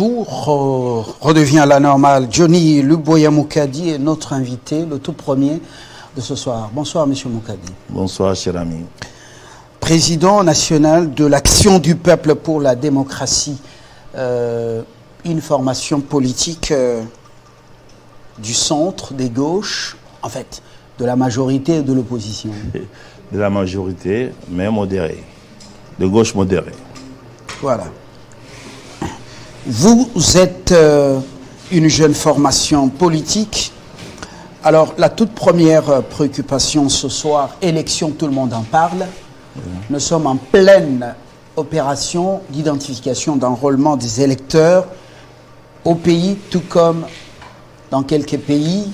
tout redevient à la normale. Johnny Luboya Moukadi est notre invité, le tout premier de ce soir. Bonsoir, monsieur Moukadi. Bonsoir, cher ami. Président national de l'Action du peuple pour la démocratie, une formation politique du centre, des gauches, en fait, de la majorité et de l'opposition. De la majorité, mais modérée. De gauche modérée. Voilà. Vous êtes une jeune formation politique. Alors, la toute première préoccupation ce soir, élection, tout le monde en parle. Nous sommes en pleine opération d'identification, d'enrôlement des électeurs au pays, tout comme dans quelques pays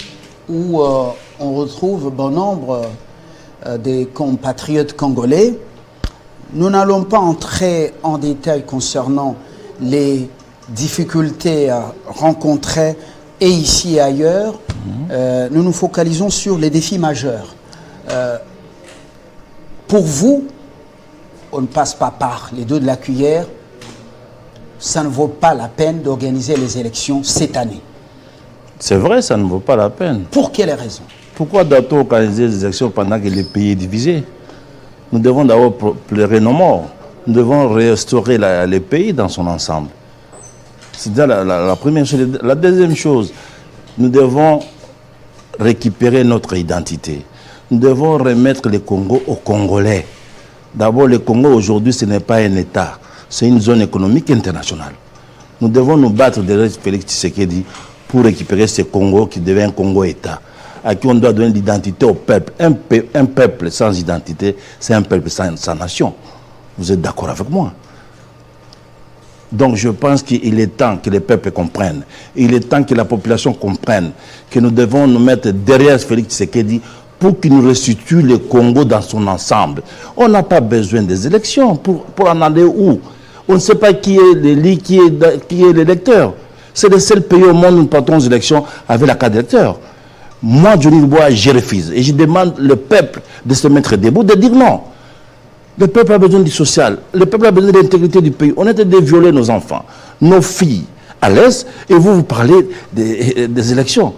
où on retrouve bon nombre des compatriotes congolais. Nous n'allons pas entrer en détail concernant les difficultés rencontrées et ici et ailleurs. Nous nous focalisons sur les défis majeurs. Pour vous, on ne passe pas par les deux de la cuillère. Ça ne vaut pas la peine d'organiser les élections cette année. C'est vrai, ça ne vaut pas la peine. Pour quelle raison? Pourquoi doit-on organiser des élections pendant que le pays est divisé? Nous devons d'abord pleurer nos morts. Nous devons restaurer le pays dans son ensemble. C'est la première chose. La deuxième chose, nous devons récupérer notre identité. Nous devons remettre le Congo aux Congolais. D'abord, le Congo aujourd'hui, ce n'est pas un État. C'est une zone économique internationale. Nous devons nous battre derrière Félix Tshisekedi pour récupérer ce Congo qui devient un Congo-État, à qui on doit donner l'identité au peuple. Un peuple sans identité, c'est un peuple sans nation. Vous êtes d'accord avec moi? Donc je pense qu'il est temps que les peuples comprennent. Il est temps que la population comprenne que nous devons nous mettre derrière Félix Tshisekedi pour qu'il nous restitue le Congo dans son ensemble. On n'a pas besoin des élections pour en aller où? On ne sait pas qui est l'élu, qui est l'électeur. C'est le seul pays au monde où nous partons aux élections avec la carte d'électeur. Moi, Johnny Luboya, je refuse. Et je demande le peuple de se mettre debout, de dire non. Le peuple a besoin du social. Le peuple a besoin de l'intégrité du pays. On est de violer nos enfants, nos filles à l'aise. Et vous parlez des élections.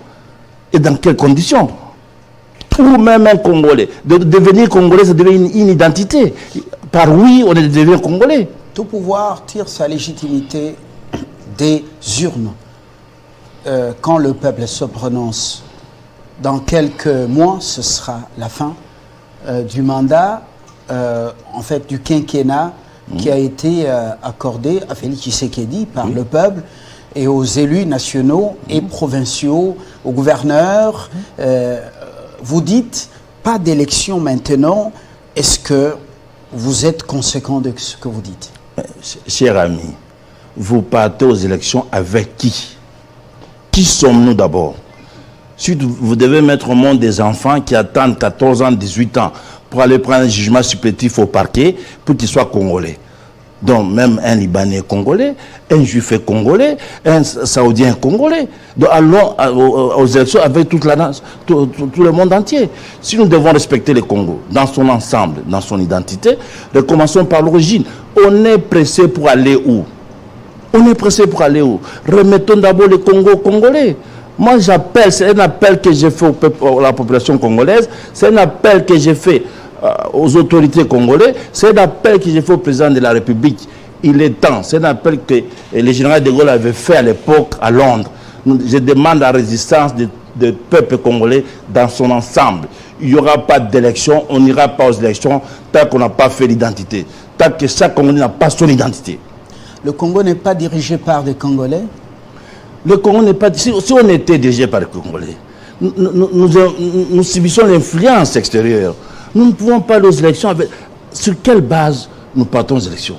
Et dans quelles conditions? Ou même un Congolais. De devenir Congolais, ça devient une identité. Par oui, on est devenu Congolais. Tout pouvoir tire sa légitimité des urnes. Quand le peuple se prononce, dans quelques mois, ce sera la fin du mandat, en fait, du quinquennat qui a été accordé à Félix Tshisekedi par le peuple et aux élus nationaux et provinciaux, aux gouverneurs. Vous dites, pas d'élection maintenant. Est-ce que vous êtes conséquent de ce que vous dites? Cher ami, vous partez aux élections avec qui? Qui sommes-nous d'abord? Si vous devez mettre au monde des enfants qui attendent 14 ans, 18 ans pour aller prendre un jugement supplétif au parquet pour qu'ils soient congolais. Donc même un Libanais congolais, un Juif congolais, un Saoudien congolais. Donc allons aux élections avec tout le monde entier. Si nous devons respecter le Congo dans son ensemble, dans son identité, recommençons par l'origine. On est pressé pour aller où? On est pressé pour aller où? Remettons d'abord le Congo congolais. Moi j'appelle, c'est un appel que j'ai fait à la population congolaise, c'est un appel que j'ai fait aux autorités congolaises, c'est un appel que j'ai fait au président de la République. Il est temps, c'est un appel que le général de Gaulle avait fait à l'époque à Londres. Je demande la résistance du peuple congolais dans son ensemble. Il n'y aura pas d'élection, on n'ira pas aux élections tant qu'on n'a pas fait l'identité, tant que chaque Congolais n'a pas son identité. Le Congo n'est pas dirigé par des Congolais? Le Congo n'est pas... Si on était dirigé par les Congolais, nous subissons l'influence extérieure. Nous ne pouvons pas aller aux élections avec... Sur quelle base nous partons aux élections?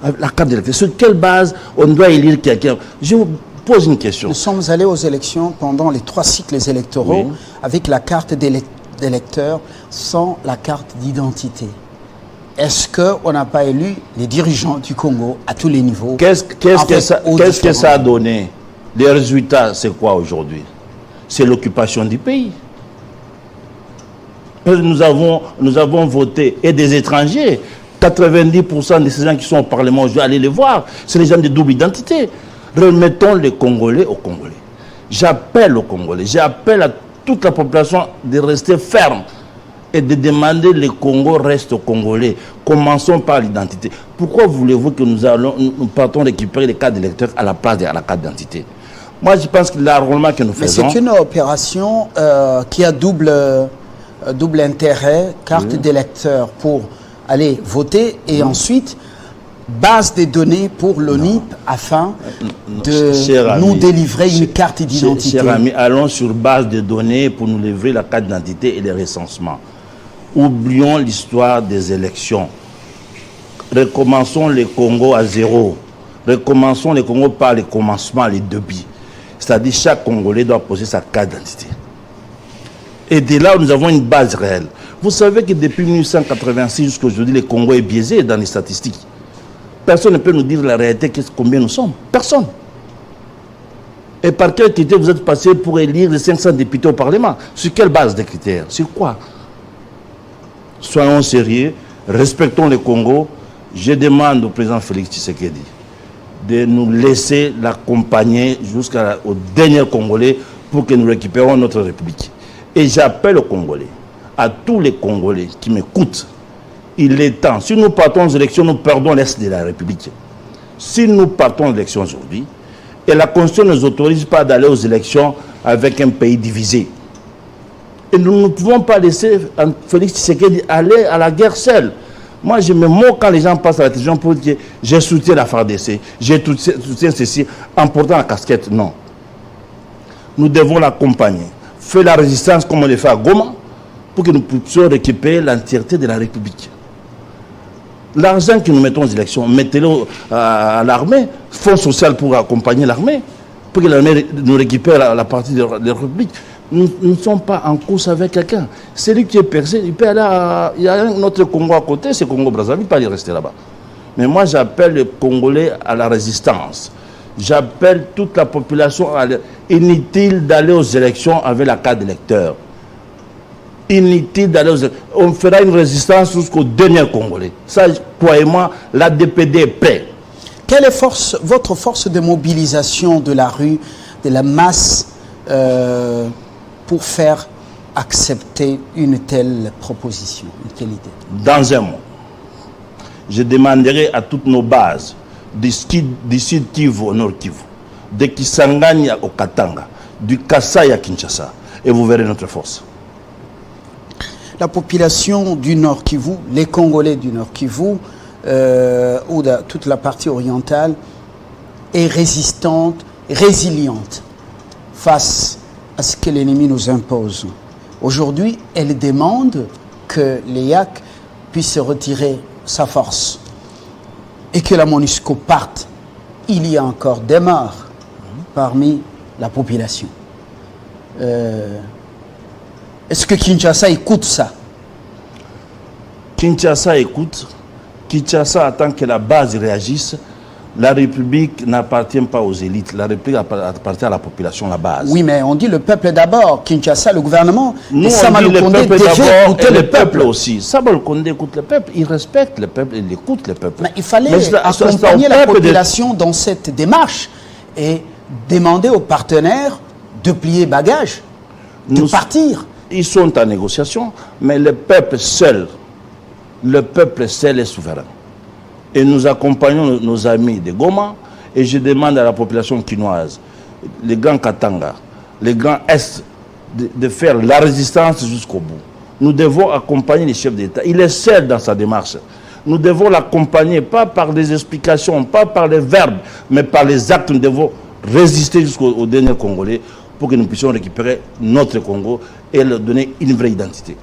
Avec la carte d'électeur. Sur quelle base on doit élire quelqu'un? Je vous pose une question. Nous sommes allés aux élections pendant les 3 cycles électoraux avec la carte d'électeur sans la carte d'identité. Est-ce qu'on n'a pas élu les dirigeants du Congo à tous les niveaux? Qu'est-ce que ça a donné? Les résultats, c'est quoi aujourd'hui? C'est l'occupation du pays. Nous avons voté, et des étrangers. 90% de ces gens qui sont au Parlement, je vais aller les voir. C'est les gens de double identité. Remettons les Congolais aux Congolais. J'appelle aux Congolais, j'appelle à toute la population de rester ferme et de demander le Congo reste aux Congolais. Commençons par l'identité. Pourquoi voulez-vous que nous partons récupérer les cartes d'électeurs à la place de la carte d'identité? Moi, je pense que l'enrôlement que nous faisons... Mais c'est une opération qui a double intérêt, carte d'électeur pour aller voter et ensuite base des données pour l'ONIP afin de nous délivrer une carte d'identité. Chers amis, allons sur base de données pour nous livrer la carte d'identité et les recensements. Oublions l'histoire des élections. Recommençons le Congo à zéro. Recommençons le Congo par le commencement, les débits. C'est-à-dire chaque Congolais doit poser sa carte d'identité. Et de là, nous avons une base réelle. Vous savez que depuis 1886 jusqu'à aujourd'hui, le Congo est biaisé dans les statistiques. Personne ne peut nous dire la réalité, combien nous sommes. Personne. Et par quel critère vous êtes passé pour élire les 500 députés au Parlement? Sur quelle base de critères? Sur quoi? Soyons sérieux, respectons le Congo. Je demande au président Félix Tshisekedi de nous laisser l'accompagner jusqu'au dernier Congolais pour que nous récupérons notre République. Et j'appelle aux Congolais, à tous les Congolais qui m'écoutent, il est temps. Si nous partons aux élections, nous perdons l'Est de la République. Si nous partons aux élections aujourd'hui, et la Constitution ne nous autorise pas d'aller aux élections avec un pays divisé. Et nous ne pouvons pas laisser Félix Tshisekedi aller à la guerre seul. Moi, je me moque quand les gens passent à la télévision pour dire que j'ai soutenu la FARDC, j'ai soutenu ceci, en portant la casquette. Non. Nous devons l'accompagner. Faire la résistance comme on le fait à Goma pour que nous puissions récupérer l'entièreté de la République. L'argent que nous mettons aux élections, mettez-le à l'armée, fonds social pour accompagner l'armée, pour que l'armée nous récupère la partie de la République. Nous ne sommes pas en course avec quelqu'un. Celui qui est percé, il peut aller il y a un autre Congo à côté, c'est Congo-Brazzaville, il ne peut pas y rester là-bas. Mais moi, j'appelle les Congolais à la résistance. J'appelle toute la population inutile d'aller aux élections avec la carte d'électeur. Inutile d'aller aux élections. On fera une résistance jusqu'au dernier Congolais. Ça, croyez-moi, l'ADPD est prêt. Quelle est votre force de mobilisation de la rue, de la masse pour faire accepter une telle proposition, une telle idée? Dans un mois, je demanderai à toutes nos bases, du Sud Kivu au Nord Kivu, de Kisangani au Katanga, du Kasaï à Kinshasa, et vous verrez notre force. La population du Nord Kivu, les Congolais du Nord Kivu, ou de toute la partie orientale, est résistante, résiliente face à ce que l'ennemi nous impose. Aujourd'hui, elle demande que l'EAC puisse retirer sa force et que la MONUSCO parte. Il y a encore des morts parmi la population. Est-ce que Kinshasa écoute ça? Kinshasa écoute. Kinshasa attend que la base réagisse. La République n'appartient pas aux élites. La République appartient à la population, la base. Oui, mais on dit le peuple d'abord. Kinshasa, le gouvernement. Nous, Sama on dit le peuple d'abord et le peuple aussi. Sama Lukonde écoute le peuple. Il respecte le peuple, il écoute le peuple. Mais il fallait accompagner la population dans cette démarche et demander aux partenaires de plier bagages, de partir. Ils sont en négociation, mais le peuple seul est souverain. Et nous accompagnons nos amis de Goma, et je demande à la population quinoise, les grands Katanga, les grands Est, de faire la résistance jusqu'au bout. Nous devons accompagner les chefs d'État. Il est seul dans sa démarche. Nous devons l'accompagner, pas par des explications, pas par les verbes, mais par les actes. Nous devons résister jusqu'au dernier Congolais pour que nous puissions récupérer notre Congo et leur donner une vraie identité.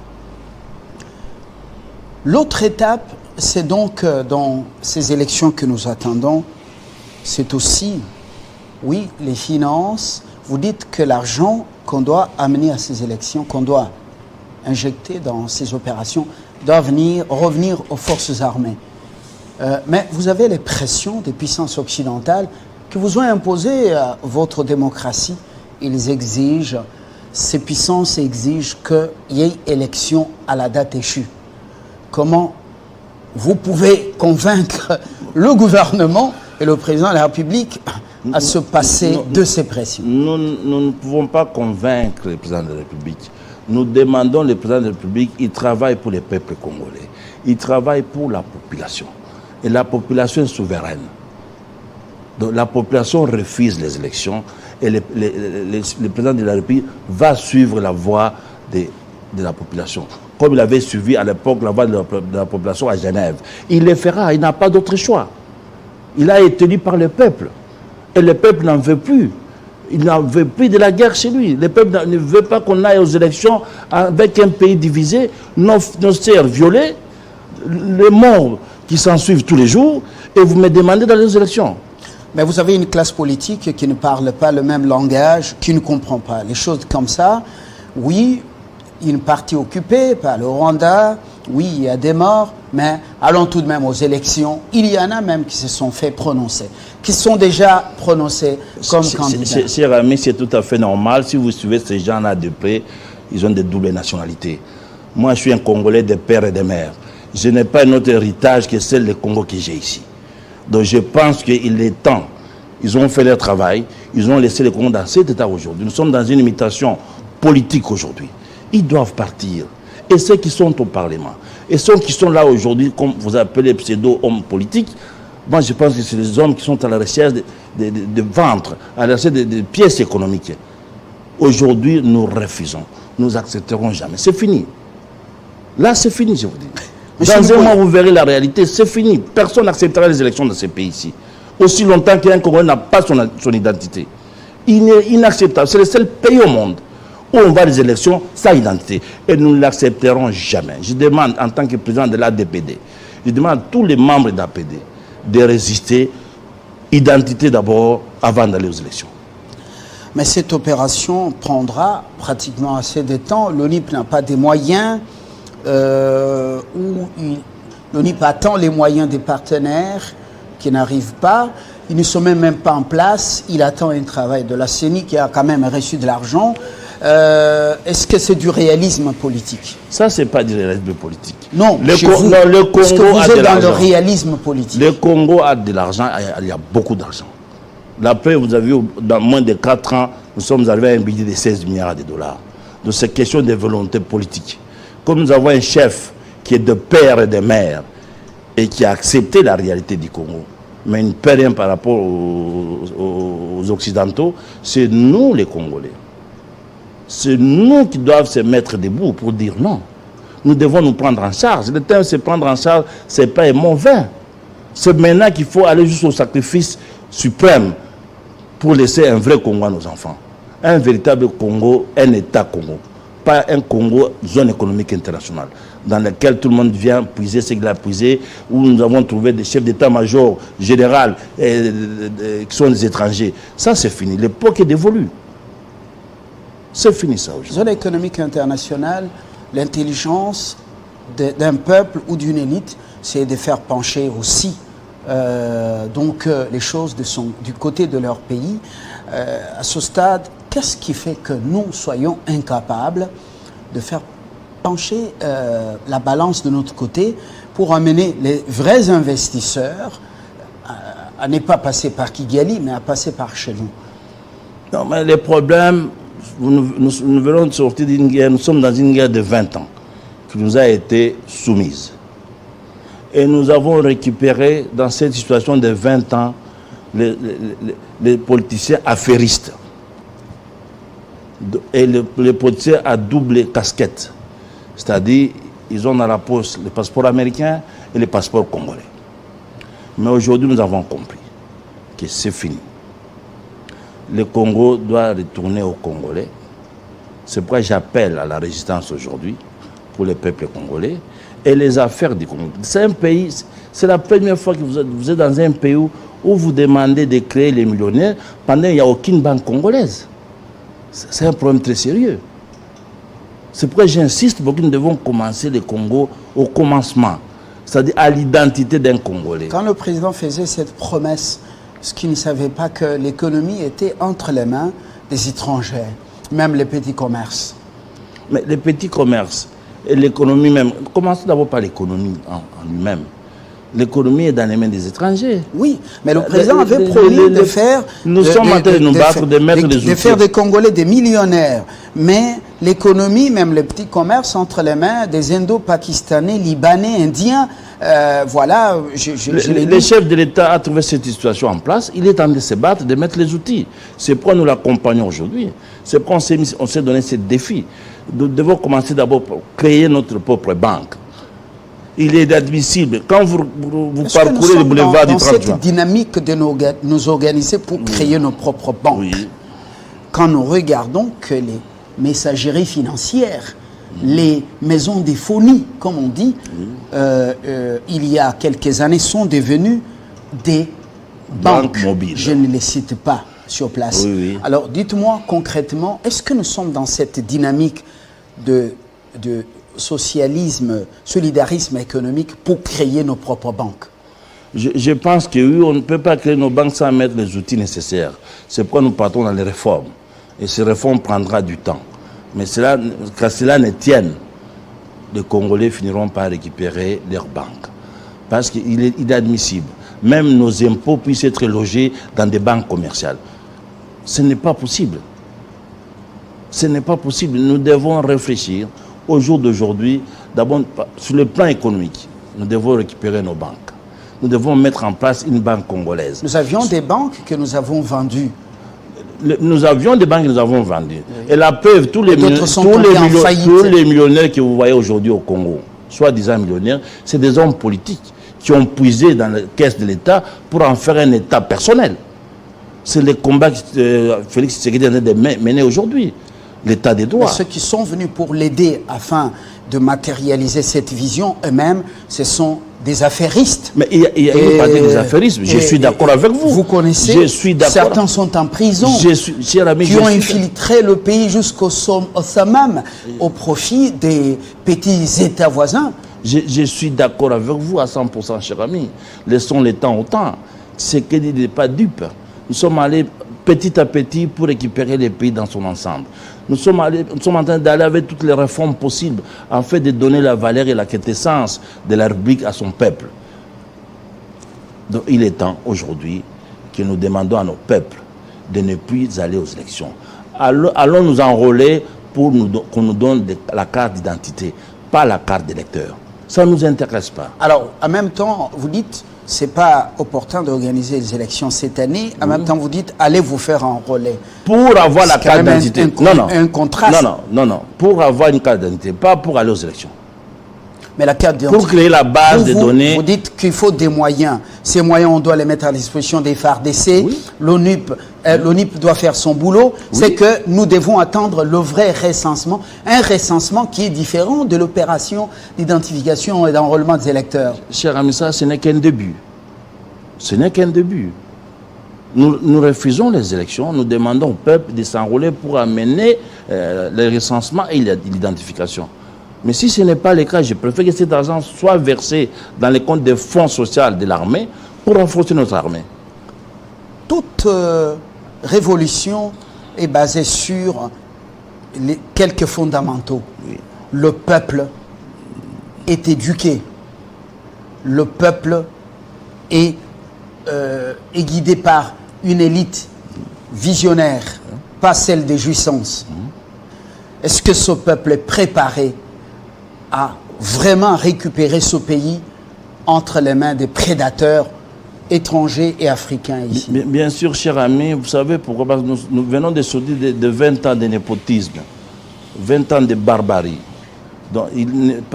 L'autre étape, c'est donc dans ces élections que nous attendons, c'est aussi, oui, les finances. Vous dites que l'argent qu'on doit amener à ces élections, qu'on doit injecter dans ces opérations, doit revenir aux forces armées. Mais vous avez les pressions des puissances occidentales qui vous ont imposé votre démocratie. Ces puissances exigent qu'il y ait élection à la date échue. Comment vous pouvez convaincre le gouvernement et le président de la République à se passer de ces pressions? Nous ne pouvons pas convaincre le président de la République. Nous demandons le président de la République, il travaille pour les peuples congolais. Il travaille pour la population. Et la population est souveraine. Donc la population refuse les élections et le président de la République va suivre la voie de la population. Comme il avait suivi à l'époque la voie de la population à Genève. Il le fera, il n'a pas d'autre choix. Il a été élu par le peuple. Et le peuple n'en veut plus. Il n'en veut plus de la guerre chez lui. Le peuple ne veut pas qu'on aille aux élections avec un pays divisé, nos terres violées, les morts qui s'en suivent tous les jours, et vous me demandez d'aller aux élections. Mais vous avez une classe politique qui ne parle pas le même langage, qui ne comprend pas les choses comme ça. Oui, une partie occupée par le Rwanda, oui, il y a des morts, mais allons tout de même aux élections. Il y en a même qui se sont fait prononcer, qui sont déjà prononcés comme candidats. Cher ami, c'est tout à fait normal. Si vous suivez ces gens-là de près, ils ont des doubles nationalités. Moi, je suis un Congolais de père et de mère. Je n'ai pas un autre héritage que celle du Congo que j'ai ici. Donc je pense qu'il est temps. Ils ont fait leur travail. Ils ont laissé le Congo dans cet état aujourd'hui. Nous sommes dans une imitation politique aujourd'hui. Ils doivent partir. Et ceux qui sont au Parlement, et ceux qui sont là aujourd'hui, comme vous appelez pseudo-hommes politiques, moi je pense que c'est les hommes qui sont à la recherche de ventre, à la recherche de pièces économiques. Aujourd'hui, nous refusons. Nous n'accepterons jamais. C'est fini. Là, c'est fini, je vous dis. Dans un mois, vous verrez la réalité, c'est fini. Personne n'acceptera les élections dans ces pays-ci. Aussi longtemps qu'un Congolais n'a pas son identité. Il est inacceptable. C'est le seul pays au monde où on va à des élections sans identité. Et nous ne l'accepterons jamais. Je demande, en tant que président de l'ADPD, je demande à tous les membres de l'APD de résister. Identité d'abord, avant d'aller aux élections. Mais cette opération prendra pratiquement assez de temps. L'ONIP n'a pas des moyens. L'ONIP attend les moyens des partenaires qui n'arrivent pas. Ils ne sont même pas en place. Il attend un travail de la CENI qui a quand même reçu de l'argent. Est-ce que c'est du réalisme politique? Ça, c'est pas du réalisme politique. Non, le Congo est-ce que vous a êtes de dans le l'argent. réalisme politique? Le Congo a de l'argent, il y a beaucoup d'argent. La paix, vous avez vu, dans moins de 4 ans, nous sommes arrivés à un budget de 16 milliards de dollars. Donc c'est question de volonté politique. Comme nous avons un chef qui est de père et de mère et qui a accepté la réalité du Congo, mais il ne paie rien par rapport aux Occidentaux, c'est nous les Congolais. C'est nous qui doivent se mettre debout pour dire non. Nous devons nous prendre en charge. Le terme se prendre en charge, ce n'est pas un mot vain. C'est maintenant qu'il faut aller jusqu'au sacrifice suprême pour laisser un vrai Congo à nos enfants. Un véritable Congo, un État Congo. Pas un Congo, zone économique internationale, dans laquelle tout le monde vient puiser ce qu'il a puisé, où nous avons trouvé des chefs d'état-major général qui sont des étrangers. Ça, c'est fini. L'époque est dévolue. C'est fini ça aujourd'hui. Zone économique internationale, l'intelligence d'un peuple ou d'une élite, c'est de faire pencher aussi les choses du côté de leur pays. À ce stade, qu'est-ce qui fait que nous soyons incapables de faire pencher la balance de notre côté pour amener les vrais investisseurs à ne pas passer par Kigali, mais à passer par chez nous? Non, mais les problèmes, nous venons de sortir d'une guerre, nous sommes dans une guerre de 20 ans qui nous a été soumise. Et nous avons récupéré dans cette situation de 20 ans les politiciens affairistes. Et les politiciens à double casquette. C'est-à-dire, ils ont dans la poche le passeport américain et le passeport congolais. Mais aujourd'hui, nous avons compris que c'est fini. Le Congo doit retourner aux Congolais. C'est pourquoi j'appelle à la résistance aujourd'hui pour le peuple congolais et les affaires du Congo. C'est un pays, c'est la première fois que vous êtes dans un pays où vous demandez de créer les millionnaires pendant qu'il n'y a aucune banque congolaise. C'est un problème très sérieux. C'est pourquoi j'insiste pour que nous devons commencer le Congo au commencement, c'est-à-dire à l'identité d'un Congolais. Quand le président faisait cette promesse, ce qu'il ne savait pas que l'économie était entre les mains des étrangers, même les petits commerces. Mais les petits commerces et l'économie même, commençons d'abord par l'économie en lui-même. L'économie est dans les mains des étrangers. Oui, mais le président avait promis de faire... Nous sommes en train de nous battre, de mettre les outils. De faire des Congolais des millionnaires. Mais l'économie, même le petit commerce entre les mains des Indo-Pakistanais, Libanais, Indiens, voilà, le chef de l'État a trouvé cette situation en place. Il est en train de se battre, de mettre les outils. C'est pourquoi nous l'accompagnons aujourd'hui. C'est pourquoi on s'est donné ce défi. Nous devons commencer d'abord par créer notre propre banque. Il est admissible. Quand vous parcourez le boulevard du 30 juin... Dans cette dynamique de nous organiser pour créer nos propres banques, quand nous regardons que les messageries financières, les maisons des phonies, comme on dit, il y a quelques années, sont devenues des banques mobiles. Je ne les cite pas sur place. Alors, dites-moi concrètement, est-ce que nous sommes dans cette dynamique de socialisme, solidarisme économique pour créer nos propres banques? Je pense que oui, on ne peut pas créer nos banques sans mettre les outils nécessaires. C'est pourquoi nous partons dans les réformes. Et ces réformes prendront du temps. Mais quand cela ne tienne, les Congolais finiront par récupérer leurs banques. Parce qu'il est inadmissible. Même nos impôts puissent être logés dans des banques commerciales. Ce n'est pas possible. Ce n'est pas possible. Nous devons réfléchir. Au jour d'aujourd'hui, d'abord, sur le plan économique, nous devons récupérer nos banques. Nous devons mettre en place une banque congolaise. Nous avions des banques que nous avons vendues. Nous avions des banques que nous avons vendues. Et la preuve, tous les millionnaires que vous voyez aujourd'hui au Congo, soi-disant millionnaires, c'est des hommes politiques qui ont puisé dans la caisse de l'État pour en faire un État personnel. C'est le combat que Félix Tshisekedi est en train de mener aujourd'hui. L'état des droits. Mais ceux qui sont venus pour l'aider afin de matérialiser cette vision, eux-mêmes, ce sont des affairistes. Mais il y a une partie des affairistes. Je suis d'accord avec vous. Vous connaissez, je suis certains sont en prison, qui ont infiltré le pays jusqu'au summum au profit des petits États voisins. Je suis d'accord avec vous à 100%, cher ami. Laissons le temps au temps. C'est qu'il n'est pas dupe. Nous sommes allés petit à petit pour récupérer les pays dans son ensemble. Nous sommes en train d'aller avec toutes les réformes possibles en fait de donner la valeur et la quintessence de la République à son peuple. Donc il est temps aujourd'hui que nous demandons à nos peuples de ne plus aller aux élections. Allons nous enrôler pour qu'on nous donne la carte d'identité, pas la carte d'électeur. Ça ne nous intéresse pas. Alors, en même temps, vous dites, c'est pas opportun d'organiser les élections cette année. En même temps, vous dites, allez vous faire enrôler. Pour avoir la carte d'identité. Un contraste. Non. Pour avoir une carte d'identité, pas pour aller aux élections. Mais la carte d'identité. Pour créer la base de données. Vous dites qu'il faut des moyens. Ces moyens, on doit les mettre à disposition des FARDC. Oui. L'ONUP doit faire son boulot. Oui. C'est que nous devons attendre le vrai recensement. Un recensement qui est différent de l'opération d'identification et d'enrôlement des électeurs. Cher ami, ça, ce n'est qu'un début. Ce n'est qu'un début. Nous refusons les élections. Nous demandons au peuple de s'enrôler pour amener le recensement et l'identification. Mais si ce n'est pas le cas, je préfère que cet argent soit versé dans les comptes des fonds sociaux de l'armée pour renforcer notre armée. Toute révolution est basée sur quelques fondamentaux. Oui. Le peuple est éduqué. Le peuple est guidé par une élite visionnaire, pas celle des jouissances. Est-ce que ce peuple est préparé à vraiment récupérer ce pays entre les mains des prédateurs étrangers et africains ici? Bien sûr, cher ami, vous savez pourquoi? Parce que nous venons de sortir de 20 ans de népotisme, 20 ans de barbarie. Donc,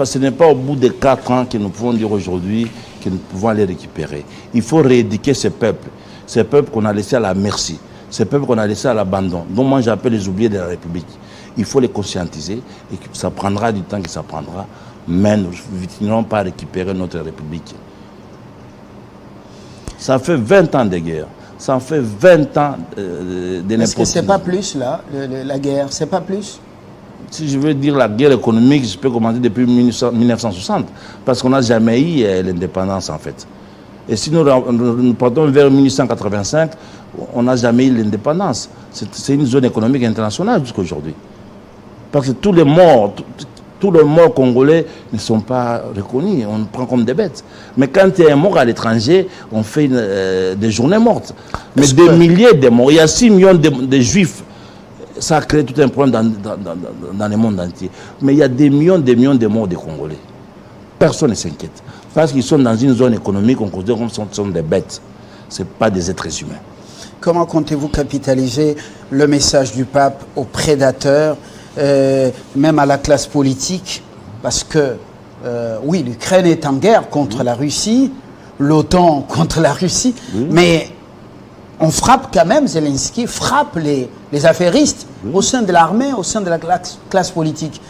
ce n'est pas au bout de 4 ans que nous pouvons dire aujourd'hui que nous pouvons les récupérer. Il faut rééduquer ces peuples qu'on a laissés à la merci, ces peuples qu'on a laissés à l'abandon, dont moi j'appelle les oubliés de la République. Il faut les conscientiser et ça prendra du temps que ça prendra, mais nous ne finirons pas à récupérer notre République. Ça fait 20 ans de guerre, ça fait 20 ans de népotisme. Est-ce que ce n'est pas plus, là, la guerre? C'est pas plus? Si je veux dire la guerre économique, je peux commencer depuis 1960, parce qu'on n'a jamais eu l'indépendance, en fait. Et si nous partons vers 1885, on n'a jamais eu l'indépendance. C'est une zone économique internationale jusqu'à aujourd'hui. Parce que tous les morts Tous les morts congolais ne sont pas reconnus, on nous prend comme des bêtes. Mais quand il y a un mort à l'étranger, on fait des journées mortes. Mais des milliers de morts, il y a 6 millions de juifs. Ça a créé tout un problème dans le monde entier. Mais il y a des millions de morts des Congolais. Personne ne s'inquiète. Parce qu'ils sont dans une zone économique, on considère comme ce sont des bêtes. Ce n'est pas des êtres humains. Comment comptez-vous capitaliser le message du pape aux prédateurs, même à la classe politique? Parce que, oui, l'Ukraine est en guerre contre la Russie, l'OTAN contre la Russie, mais on frappe quand même, Zelensky frappe les affairistes au sein de l'armée, au sein de la classe politique.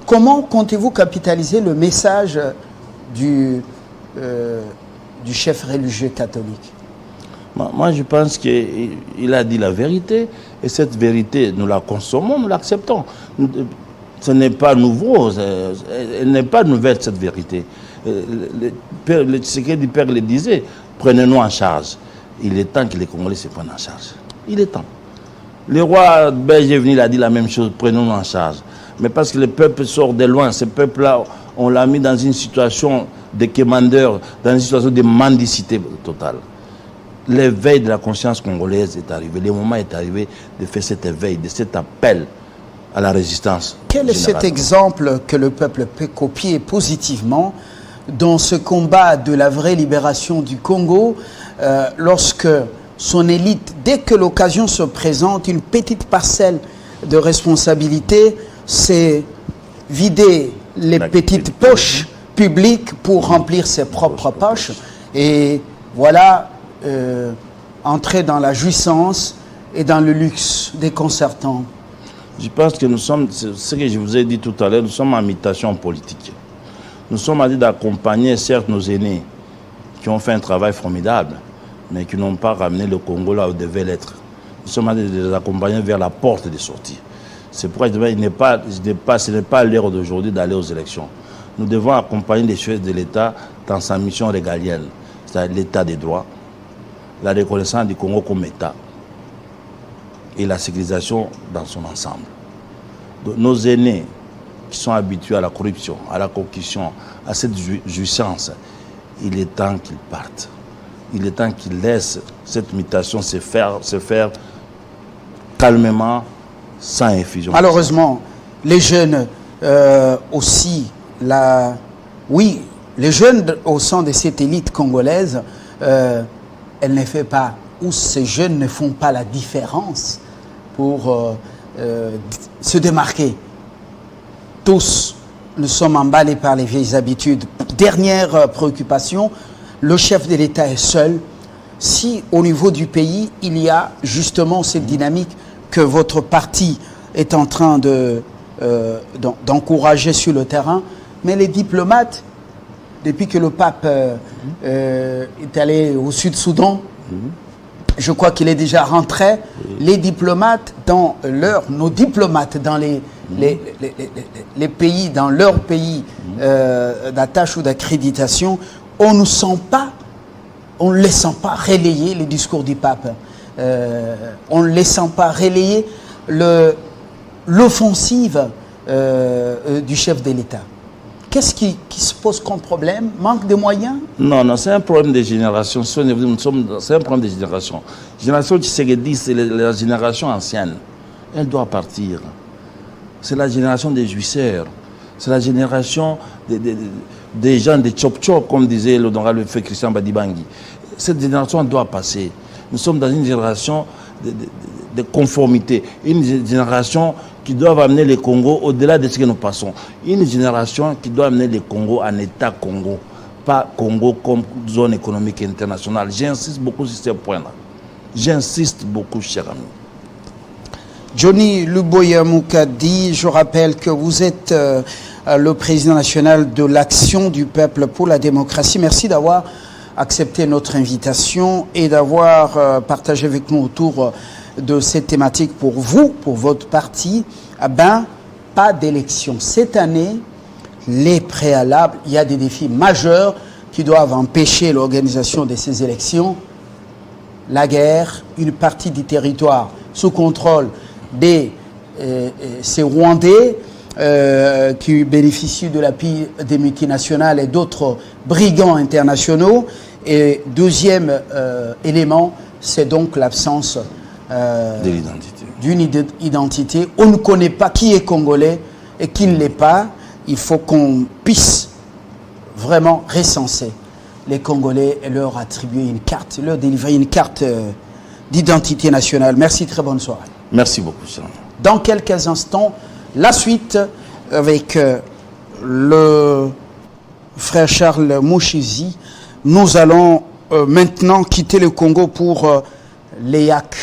Comment comptez-vous capitaliser le message du chef religieux catholique? Moi, je pense qu'il a dit la vérité, et cette vérité, nous la consommons, nous l'acceptons. Ce n'est pas nouveau, elle n'est pas nouvelle, cette vérité. Ce que le Père le disait, prenez-nous en charge. Il est temps que les Congolais se prennent en charge. Il est temps. Le roi belge est venu, il a dit la même chose, prenons-nous en charge. Mais parce que le peuple sort de loin, ce peuple-là, on l'a mis dans une situation de quémandeur, dans une situation de mendicité totale. L'éveil de la conscience congolaise est arrivé. Le moment est arrivé de faire cet éveil, de cet appel à la résistance. Quel est cet exemple que le peuple peut copier positivement dans ce combat de la vraie libération du Congo, lorsque son élite, dès que l'occasion se présente, une petite parcelle de responsabilité, c'est vider les petites poches publiques pour remplir ses propres poches. Et voilà, entrer dans la jouissance et dans le luxe déconcertant. Je pense que nous sommes, ce que je vous ai dit tout à l'heure, nous sommes en mutation politique. Nous sommes en train d'accompagner certes nos aînés qui ont fait un travail formidable, mais qui n'ont pas ramené le Congo là où il devait l'être. Nous sommes en train de les accompagner vers la porte de sortie. C'est pourquoi je dis, ce n'est pas l'heure d'aujourd'hui d'aller aux élections. Nous devons accompagner les chefs de l'État dans sa mission régalienne, c'est-à-dire l'État des droits, la reconnaissance du Congo comme État et la sécurisation dans son ensemble. Donc, nos aînés qui sont habitués à la corruption, à la concussion, à cette jouissance, il est temps qu'ils partent. Il est temps qu'ils laissent cette mutation se faire calmement, sans infusion. Malheureusement, les jeunes aussi, oui, les jeunes au sein de cette élite congolaise, elle ne fait pas, ou ces jeunes ne font pas la différence pour se démarquer. Tous, nous sommes emballés par les vieilles habitudes. Dernière préoccupation, le chef de l'État est seul. Si au niveau du pays, il y a justement cette dynamique que votre parti est en train d'encourager sur le terrain, mais les diplomates, depuis que le pape est allé au Sud-Soudan, je crois qu'il est déjà rentré, les diplomates nos diplomates dans les pays, dans leur pays d'attache ou d'accréditation, on ne les sent pas relayer les discours du pape. On ne les sent pas relayer l'offensive du chef de l'État. Qu'est-ce qui se pose comme problème? Manque de moyens? Non, c'est un problème de génération. C'est un problème de génération. Génération Tshisekedi, c'est la génération ancienne. Elle doit partir. C'est la génération des jouisseurs. C'est la génération des gens de chop-chop, comme disait l'honorable fait Christian Badibangui. Cette génération doit passer. Nous sommes dans une génération de conformité. Une génération qui doit amener le Congo au-delà de ce que nous passons. Une génération qui doit amener le Congo en État Congo, pas Congo comme zone économique internationale. J'insiste beaucoup sur ce point-là. J'insiste beaucoup, cher ami. Johnny Luboya Moukadi, je rappelle que vous êtes le président national de l'Action du peuple pour la démocratie. Merci d'avoir accepté notre invitation et d'avoir partagé avec nous autour de cette thématique pour vous, pour votre parti. Pas d'élection. Cette année, les préalables, il y a des défis majeurs qui doivent empêcher l'organisation de ces élections. La guerre, une partie du territoire sous contrôle de ces Rwandais, qui bénéficient de l'appui des multinationales et d'autres brigands internationaux. Et deuxième élément, c'est donc l'absence d'une identité. On ne connaît pas qui est congolais et qui ne l'est pas. Il faut qu'on puisse vraiment recenser les Congolais et leur attribuer une carte, leur délivrer une carte d'identité nationale. Merci, très bonne soirée. Merci beaucoup. Dans quelques instants, la suite avec le frère Charles Mouchizi. Nous allons maintenant quitter le Congo pour l'EAC.